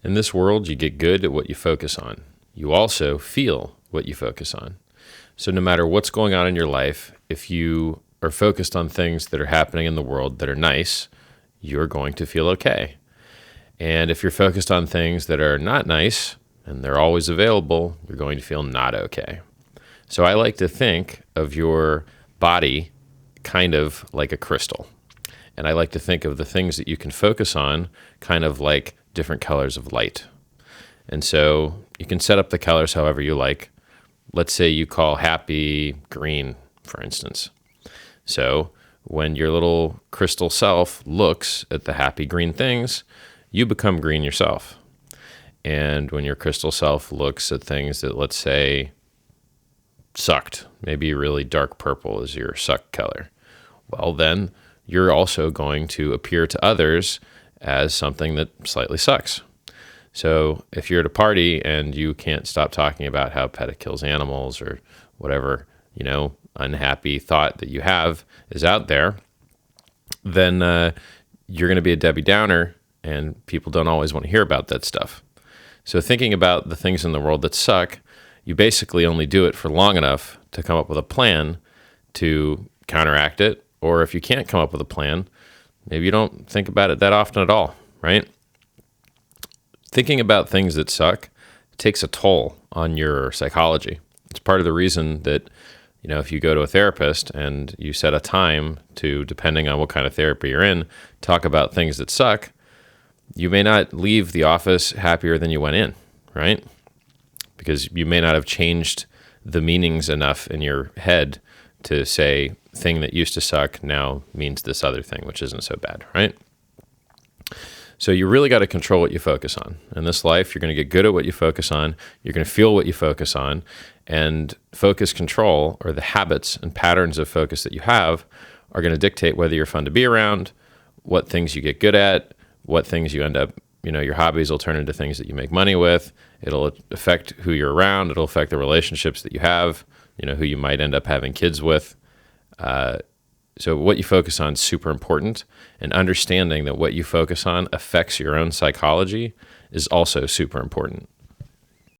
In this world, you get good at what you focus on. You also feel what you focus on. So no matter what's going on in your life, if you are focused on things that are happening in the world that are nice, you're going to feel okay. And if you're focused on things that are not nice and they're always available, you're going to feel not okay. So I like to think of your body kind of like a crystal. And I like to think of the things that you can focus on kind of like different colors of light. And so you can set up the colors however you like. Let's say you call happy green, for instance. So when your little crystal self looks at the happy green things, you become green yourself. And when your crystal self looks at things that, let's say, sucked, maybe really dark purple is your suck color, well, then you're also going to appear to others as something that slightly sucks. So if you're at a party and you can't stop talking about how PETA kills animals or whatever, unhappy thought that you have is out there, then you're going to be a Debbie Downer, and people don't always want to hear about that stuff. So thinking about the things in the world that suck, you basically only do it for long enough to come up with a plan to counteract it. Or if you can't come up with a plan, maybe you don't think about it that often at all, right? Thinking about things that suck takes a toll on your psychology. It's part of the reason that, if you go to a therapist and you set a time to, depending on what kind of therapy you're in, talk about things that suck, you may not leave the office happier than you went in, right? Because you may not have changed the meanings enough in your head to say thing that used to suck now means this other thing, which isn't so bad, right? So you really got to control what you focus on. In this life, you're going to get good at what you focus on. You're going to feel what you focus on. And focus control, or the habits and patterns of focus that you have, are going to dictate whether you're fun to be around, what things you get good at, what things you end up, your hobbies will turn into things that you make money with. It'll affect who you're around. It'll affect the relationships that you have, who you might end up having kids with. So what you focus on is super important, and understanding that what you focus on affects your own psychology is also super important.